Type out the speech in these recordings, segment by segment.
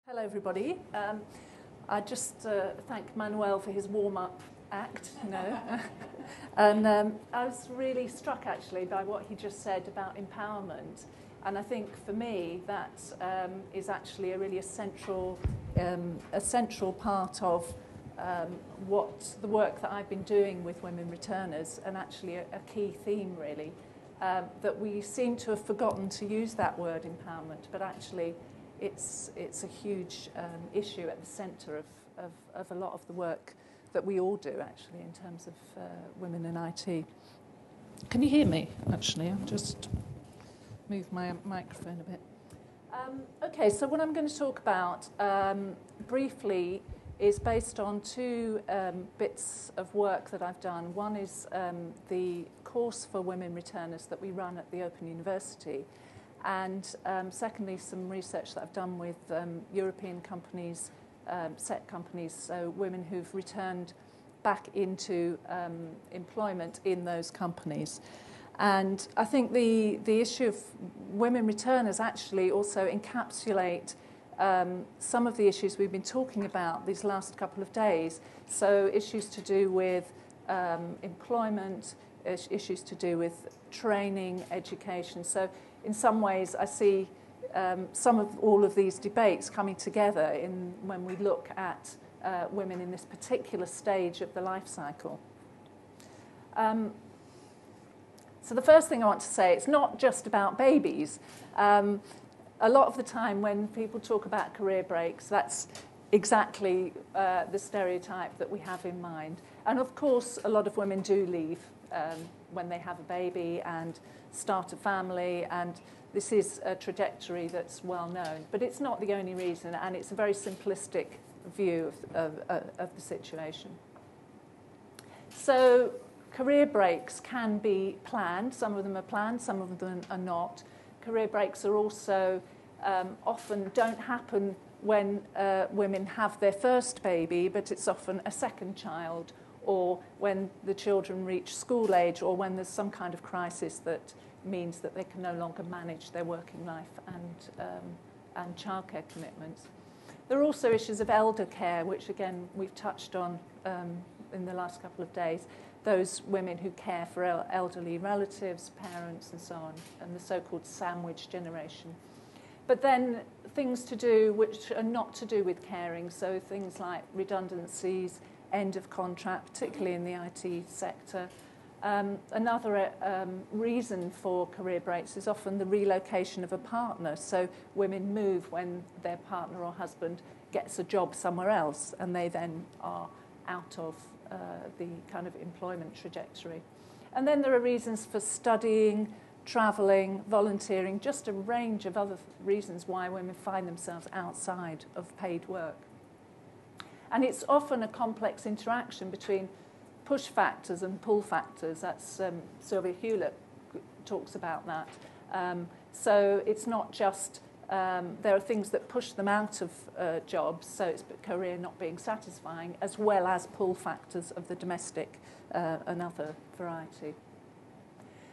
Hello, everybody. I just thank Manuel for his warm-up act, and I was really struck actually by what he just said about empowerment, and I think for me that is actually a really essential part of what the work that I've been doing with women returners, and actually a key theme really, that we seem to have forgotten to use that word empowerment, but actually it's a huge issue at the centre of a lot of the work that we all do, actually, in terms of women in IT. Can you hear me, actually? I'll just move my microphone a bit. Okay, so what I'm going to talk about briefly is based on two bits of work that I've done. One is the course for women returners that we run at the Open University, and secondly, some research that I've done with European companies, SET companies, so women who've returned back into employment in those companies. And I think the issue of women returners actually also encapsulate some of the issues we've been talking about these last couple of days. So issues to do with employment, issues to do with training, education. So in some ways, I see some of all of these debates coming together when we look at women in this particular stage of the life cycle. So the first thing I want to say, it's not just about babies. A lot of the time when people talk about career breaks, that's exactly the stereotype that we have in mind. And of course, a lot of women do leave when they have a baby and start a family, and this is a trajectory that's well known. But it's not the only reason, and it's a very simplistic view of the situation. So career breaks can be planned. Some of them are planned, some of them are not. Career breaks are also often don't happen when women have their first baby, but it's often a second child, or when the children reach school age, or when there's some kind of crisis that means that they can no longer manage their working life and childcare commitments. There are also issues of elder care, which again we've touched on in the last couple of days. Those women who care for elderly relatives, parents and so on, and the so-called sandwich generation. But then things to do which are not to do with caring, so things like redundancies, end of contract, particularly in the IT sector. Another reason for career breaks is often the relocation of a partner. So women move when their partner or husband gets a job somewhere else, and they then are out of the kind of employment trajectory. And then there are reasons for studying, travelling, volunteering, just a range of other reasons why women find themselves outside of paid work. And it's often a complex interaction between push factors and pull factors. That's Sylvia Hewlett talks about that. So it's not just there are things that push them out of jobs, so it's a career not being satisfying, as well as pull factors of the domestic and other variety.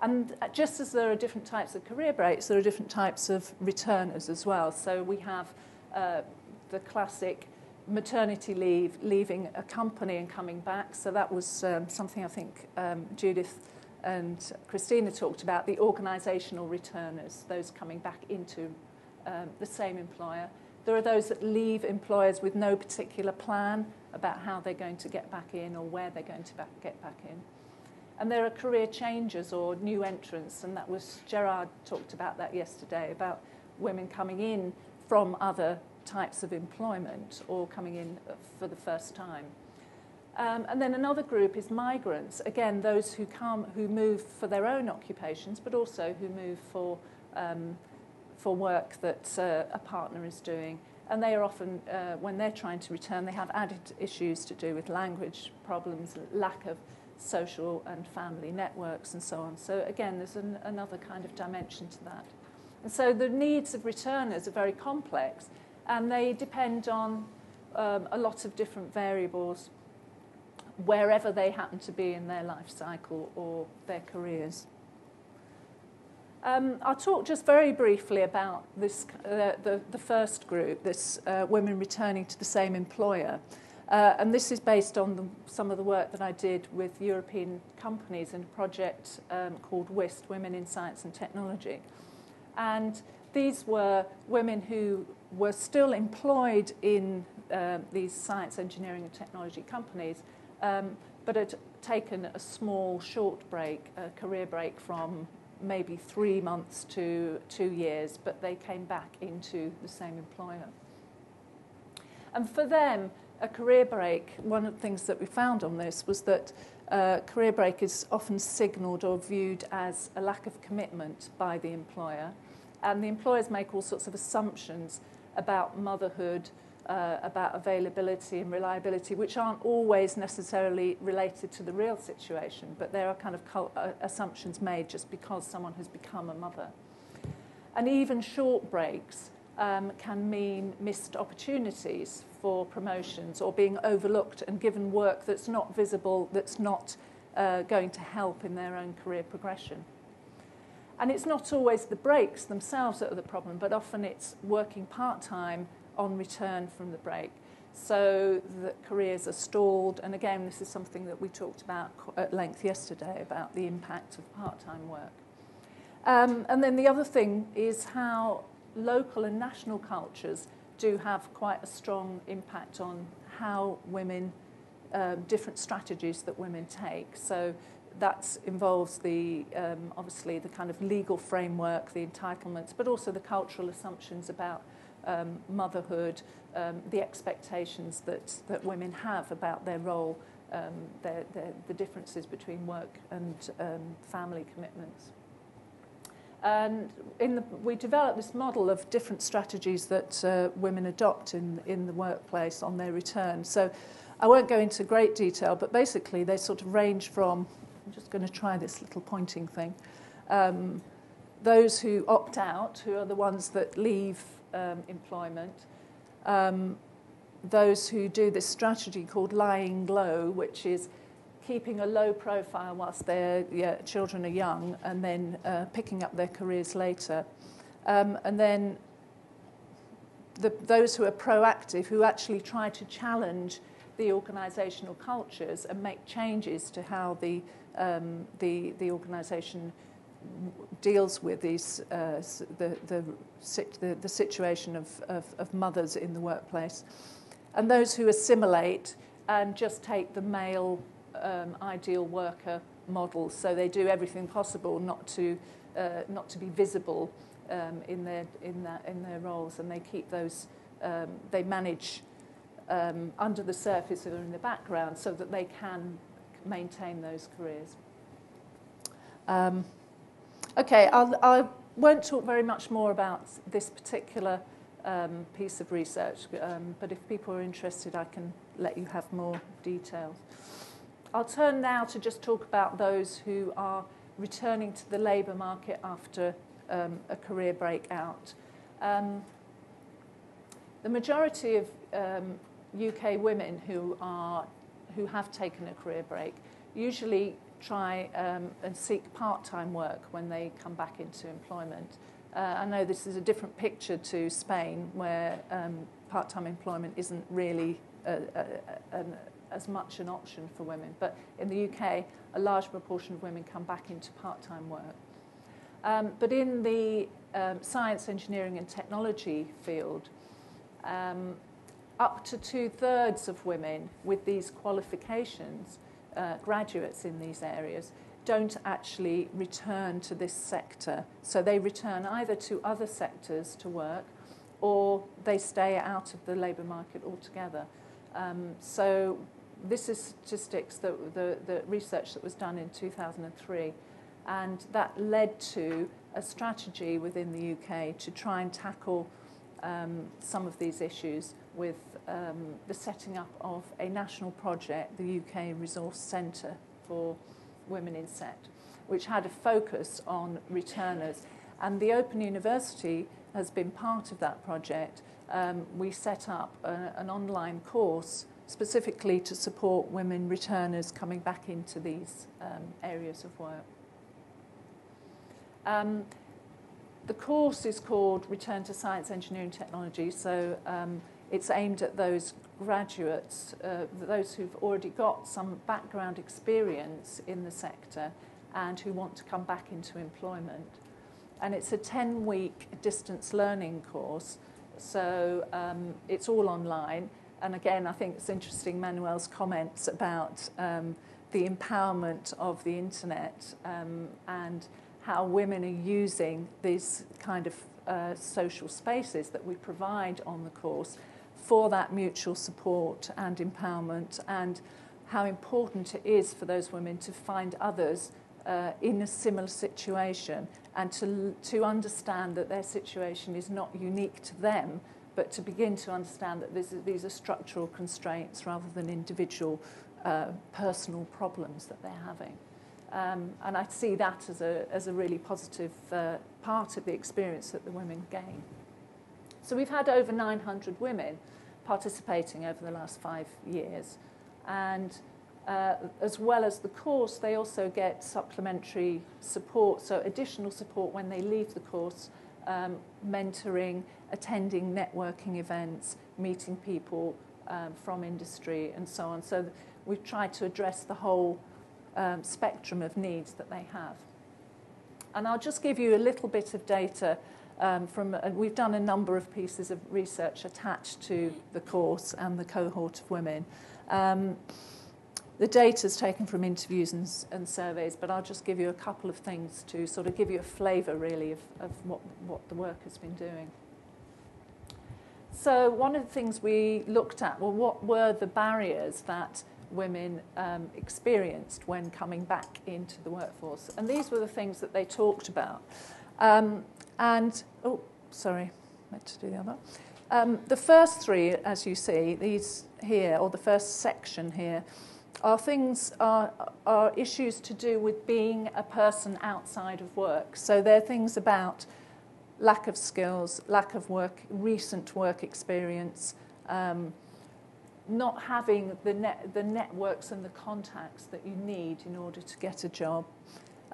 And just as there are different types of career breaks, there are different types of returners as well. So we have the classic maternity leave, leaving a company and coming back. So that was something I think Judith and Christina talked about, the organisational returners, those coming back into the same employer. There are those that leave employers with no particular plan about how they're going to get back in or where they're going to get back in. And there are career changes or new entrants, and that was, Gerard talked about that yesterday, about women coming in from other types of employment or coming in for the first time. And then another group is migrants, again, those who move for their own occupations, but also who move for work that a partner is doing. And they are often, when they're trying to return, they have added issues to do with language problems, lack of social and family networks and so on. So again, there's another kind of dimension to that. And so the needs of returners are very complex, and they depend on a lot of different variables wherever they happen to be in their life cycle or their careers. I'll talk just very briefly about this, the first group, this women returning to the same employer. And this is based on some of the work that I did with European companies in a project called WIST, Women in Science and Technology. And these were women who were still employed in these science, engineering and technology companies, but had taken a small, short break, a career break from maybe 3 months to 2 years, but they came back into the same employer. And for them, a career break, one of the things that we found on this was that career break is often signalled or viewed as a lack of commitment by the employer. And the employers make all sorts of assumptions about motherhood, about availability and reliability, which aren't always necessarily related to the real situation, but there are kind of assumptions made just because someone has become a mother. And even short breaks can mean missed opportunities for promotions or being overlooked and given work that's not visible, that's not going to help in their own career progression. And it's not always the breaks themselves that are the problem, but often it's working part-time on return from the break. So the careers are stalled. And again, this is something that we talked about at length yesterday, about the impact of part-time work. And then the other thing is how local and national cultures do have quite a strong impact on how women, different strategies that women take. So that involves the obviously the kind of legal framework, the entitlements, but also the cultural assumptions about motherhood, the expectations that women have about their role, the differences between work and family commitments. And we developed this model of different strategies that women adopt in the workplace on their return. So I won't go into great detail, but basically they sort of range from, I'm just going to try this little pointing thing, those who opt out, who are the ones that leave employment, those who do this strategy called lying low, which is keeping a low profile whilst their children are young and then picking up their careers later. And then those who are proactive, who actually try to challenge the organisational cultures and make changes to how the organisation deals with these the situation of mothers in the workplace, and those who assimilate and just take the male ideal worker model. So they do everything possible not to be visible in their roles, and they keep those. They manage under the surface or in the background so that they can maintain those careers. Okay, I won't talk very much more about this particular piece of research, but if people are interested, I can let you have more details. I'll turn now to just talk about those who are returning to the labour market after a career break out. The majority of UK women who have taken a career break usually try and seek part-time work when they come back into employment. I know this is a different picture to Spain, where part-time employment isn't really as much an option for women. But in the UK, a large proportion of women come back into part-time work. But in the science, engineering and technology field, up to 2/3 of women with these qualifications, graduates in these areas, don't actually return to this sector. So they return either to other sectors to work, or they stay out of the labour market altogether. So this is statistics, the research that was done in 2003, and that led to a strategy within the UK to try and tackle some of these issues with the setting up of a national project, the UK Resource Centre for Women in SET, which had a focus on returners. And the Open University has been part of that project. We set up an online course specifically to support women returners coming back into these areas of work. The course is called Return to Science, Engineering, Technology, so it's aimed at those graduates, those who've already got some background experience in the sector and who want to come back into employment. And it's a 10-week distance learning course, so it's all online. And again, I think it's interesting, Manuel's comments about the empowerment of the internet and how women are using these kind of social spaces that we provide on the course for that mutual support and empowerment, and how important it is for those women to find others in a similar situation and to understand that their situation is not unique to them, but to begin to understand that these are structural constraints rather than individual personal problems that they're having. And I see that as a really positive part of the experience that the women gain. So we've had over 900 women participating over the last 5 years. And as well as the course, they also get supplementary support, so additional support when they leave the course, mentoring, attending networking events, meeting people from industry and so on. So we've tried to address the whole spectrum of needs that they have. And I'll just give you a little bit of data we've done a number of pieces of research attached to the course and the cohort of women. The data is taken from interviews and surveys, but I'll just give you a couple of things to sort of give you a flavour, really, of what the work has been doing. So one of the things we looked at, well, what were the barriers that women experienced when coming back into the workforce? And these were the things that they talked about. Oh, sorry, meant to do the other. The first three, as you see, these here, or the first section here, are issues to do with being a person outside of work. So they're things about lack of skills, lack of recent work experience, not having the networks and the contacts that you need in order to get a job,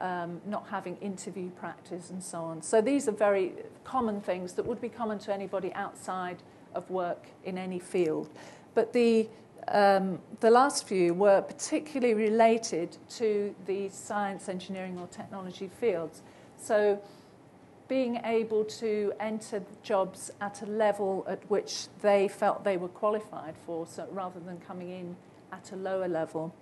not having interview practice and so on. So these are very common things that would be common to anybody outside of work in any field. But the last few were particularly related to the science, engineering or technology fields. So being able to enter jobs at a level at which they felt they were qualified for, so rather than coming in at a lower level.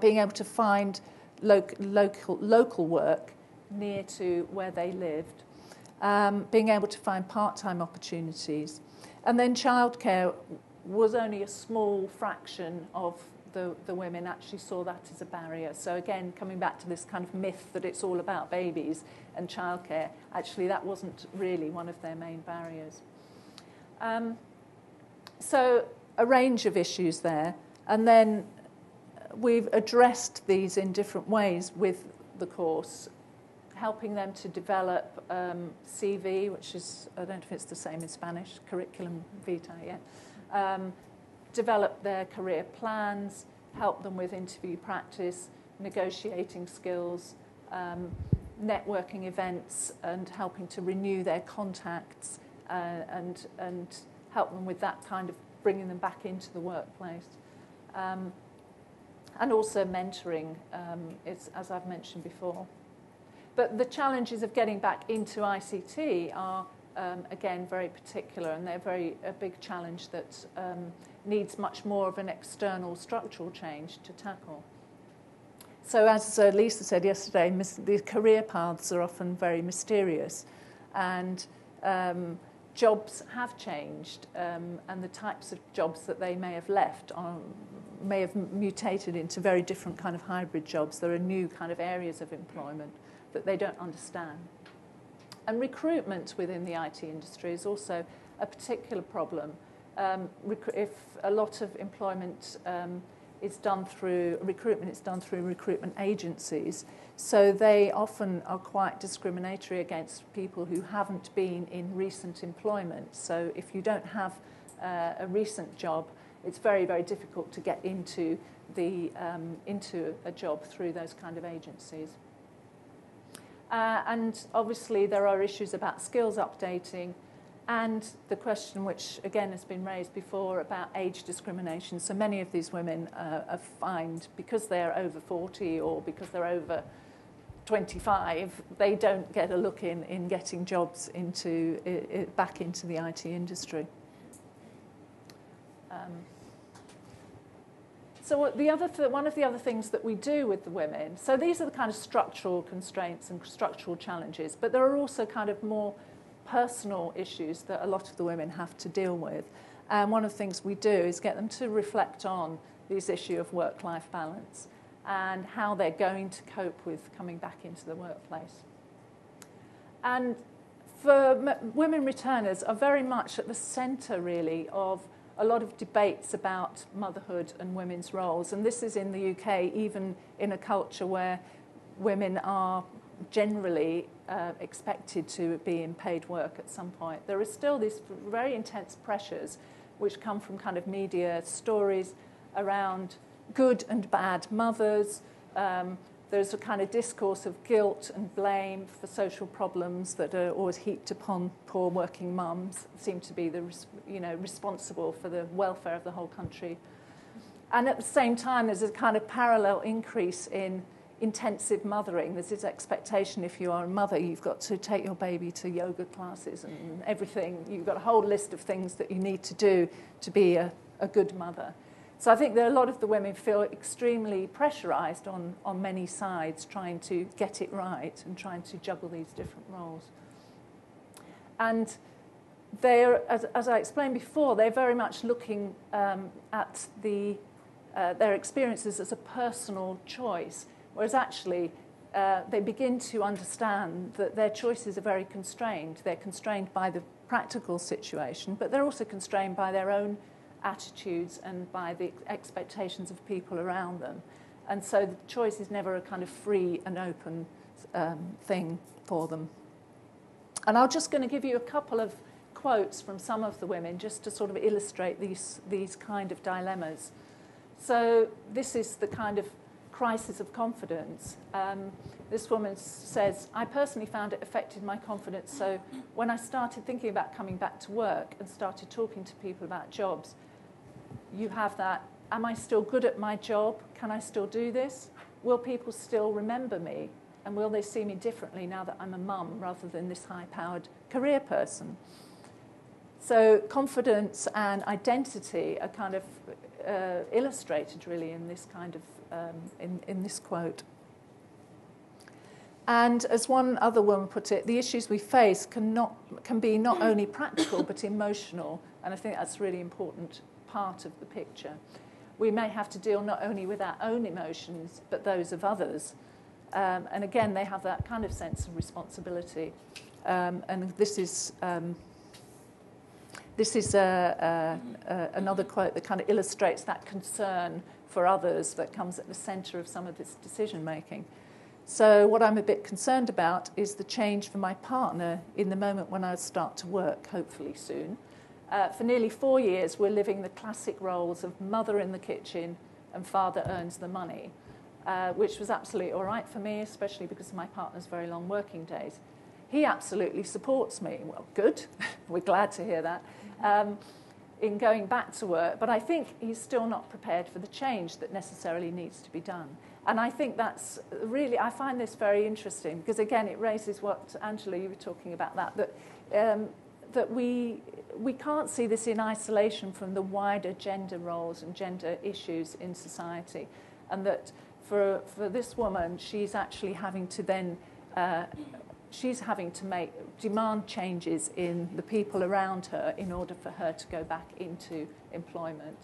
Being able to find local work near to where they lived. Being able to find part-time opportunities. And then childcare was only a small fraction of the women actually saw that as a barrier. So again, coming back to this kind of myth that it's all about babies and childcare, actually that wasn't really one of their main barriers. So a range of issues there. And then we've addressed these in different ways with the course, helping them to develop CV, which is, I don't know if it's the same in Spanish, curriculum vitae, yeah. Develop their career plans, help them with interview practice, negotiating skills, networking events, and helping to renew their contacts and help them with that kind of bringing them back into the workplace. And also mentoring, as I've mentioned before. But the challenges of getting back into ICT are, again, very particular, and they're a big challenge that needs much more of an external structural change to tackle. So as Lisa said yesterday, the career paths are often very mysterious, and jobs have changed, and the types of jobs that they may have left may have mutated into very different kind of hybrid jobs. There are new kind of areas of employment that they don't understand. And recruitment within the IT industry is also a particular problem. If a lot of employment is done through recruitment, it's done through recruitment agencies, so they often are quite discriminatory against people who haven't been in recent employment. So if you don't have a recent job, it's very, very difficult to get into a job through those kind of agencies. And obviously there are issues about skills updating and the question which again has been raised before about age discrimination. So many of these women are fined because they're over 40 or because they're over 25, they don't get a look in getting jobs back into the IT industry. So one of the other things that we do with the women, so these are the kind of structural constraints and structural challenges, but there are also kind of more personal issues that a lot of the women have to deal with. And one of the things we do is get them to reflect on this issue of work-life balance and how they're going to cope with coming back into the workplace. And for women returners are very much at the centre, really, of a lot of debates about motherhood and women's roles. And this is in the UK, even in a culture where women are generally expected to be in paid work at some point. There is still these very intense pressures which come from kind of media stories around good and bad mothers. There's a kind of discourse of guilt and blame for social problems that are always heaped upon poor working mums, seem to be responsible for the welfare of the whole country. And at the same time, there's a kind of parallel increase in intensive mothering. There's this expectation, if you are a mother, you've got to take your baby to yoga classes and everything. You've got a whole list of things that you need to do to be a good mother. So I think that a lot of the women feel extremely pressurised on many sides, trying to get it right and trying to juggle these different roles. And they're, as I explained before, they're very much looking at their experiences as a personal choice, whereas actually they begin to understand that their choices are very constrained. They're constrained by the practical situation, but they're also constrained by their own attitudes and by the expectations of people around them. And so the choice is never a kind of free and open thing for them. And I'm just going to give you a couple of quotes from some of the women just to sort of illustrate these kind of dilemmas. So this is the kind of crisis of confidence. This woman says, I personally found it affected my confidence. So when I started thinking about coming back to work and started talking to people about jobs, you have that, am I still good at my job? Can I still do this? Will people still remember me? And will they see me differently now that I'm a mum rather than this high-powered career person? So confidence and identity are kind of illustrated really in this kind of in this quote. And as one other woman put it, the issues we face can be not only practical but emotional, and I think that's a really important part of the picture. We may have to deal not only with our own emotions but those of others, and again they have that kind of sense of responsibility. And this is another quote that kind of illustrates that concern for others that comes at the centre of some of this decision making. So what I'm a bit concerned about is the change for my partner in the moment when I start to work, hopefully soon. For nearly 4 years, we're living the classic roles of mother in the kitchen and father earns the money, which was absolutely all right for me, especially because of my partner's very long working days. He absolutely supports me. Well, good. We're glad to hear that. In going back to work, but I think he's still not prepared for the change that necessarily needs to be done. And I think that's really, I find this very interesting because again it raises what, Angela, you were talking about that we can't see this in isolation from the wider gender roles and gender issues in society, and that for this woman, she's actually having to then demand changes in the people around her in order for her to go back into employment.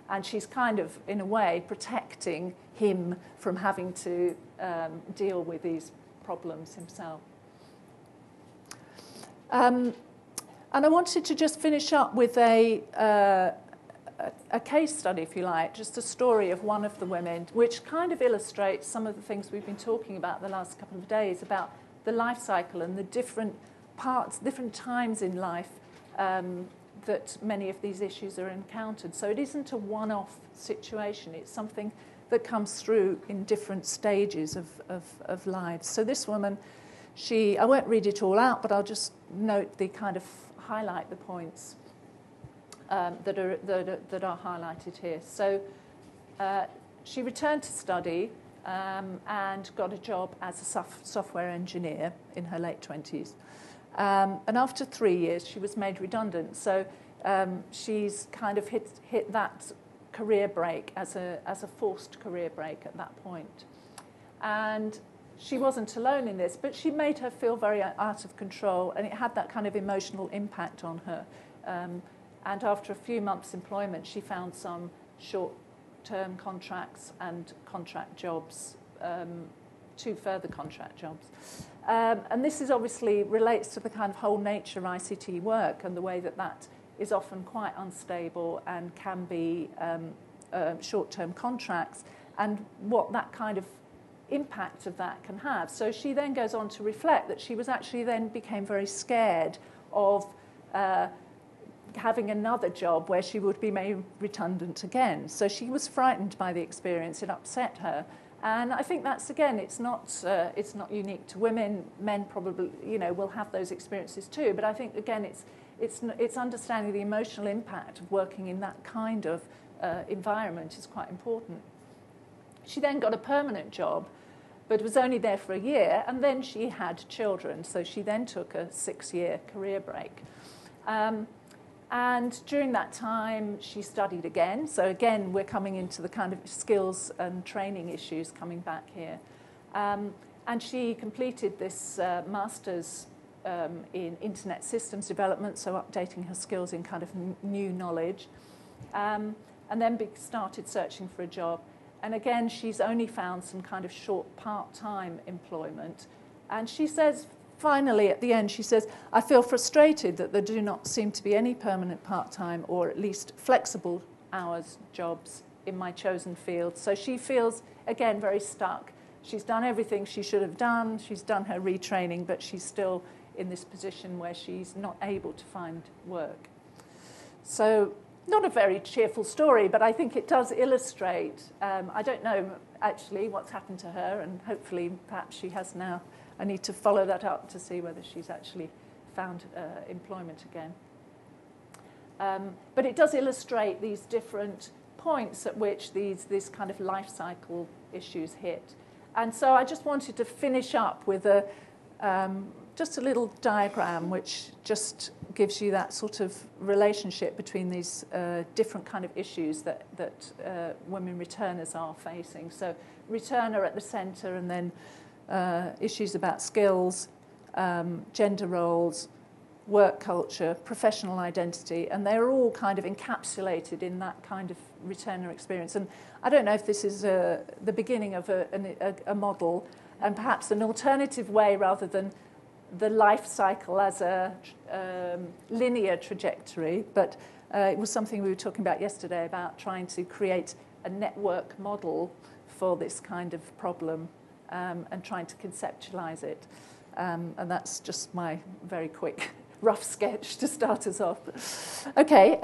And she's kind of, in a way, protecting him from having to deal with these problems himself. And I wanted to just finish up with a case study, if you like, just a story of one of the women, which kind of illustrates some of the things we've been talking about the last couple of days about the life cycle and the different parts, different times in life that many of these issues are encountered. So it isn't a one-off situation. It's something that comes through in different stages of lives. So this woman I won't read it all out, but I'll just note the kind of highlight the points that are highlighted here. So she returned to study and got a job as a software engineer in her late 20s. And after 3 years, she was made redundant. So she's kind of hit that career break as a forced career break at that point. And she wasn't alone in this, but she made her feel very out of control, and it had that kind of emotional impact on her. And after a few months' employment, she found some short-term contracts and contract jobs, 2 further contract jobs. And this is obviously relates to the kind of whole nature of ICT work and the way that is often quite unstable and can be short-term contracts, and what that kind of impact of that can have. So she then goes on to reflect that she was actually then became very scared of having another job where she would be made redundant again. So she was frightened by the experience. It upset her. And I think that's, again, it's not unique to women. Men probably, will have those experiences too. But I think, again, it's understanding the emotional impact of working in that kind of environment is quite important. She then got a permanent job, but was only there for a year, and then she had children. So she then took a 6-year career break. And during that time, she studied again. So again, we're coming into the kind of skills and training issues coming back here. And she completed this master's in internet systems development, so updating her skills in kind of new knowledge, and then started searching for a job. And again, she's only found some kind of short part-time employment. And she says, finally, at the end, she says, I feel frustrated that there do not seem to be any permanent part-time or at least flexible hours jobs in my chosen field. So she feels, again, very stuck. She's done everything she should have done. She's done her retraining, but she's still in this position where she's not able to find work. So not a very cheerful story, but I think it does illustrate, I don't know actually what's happened to her, and hopefully perhaps she has now. I need to follow that up to see whether she's actually found employment again. But it does illustrate these different points at which these kind of life cycle issues hit. And so I just wanted to finish up with just a little diagram which just gives you that sort of relationship between these different kind of issues that women returners are facing. So returner at the centre, and then issues about skills, gender roles, work culture, professional identity, and they're all kind of encapsulated in that kind of returner experience. And I don't know if this is the beginning of a model, and perhaps an alternative way rather than the life cycle as a linear trajectory, but it was something we were talking about yesterday about trying to create a network model for this kind of problem, and trying to conceptualize it. And that's just my very quick rough sketch to start us off. Okay,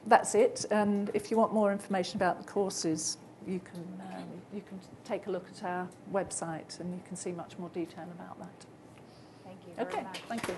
that's it. And if you want more information about the courses, you can take a look at our website and you can see much more detail about that. Thank you very much. Thank you.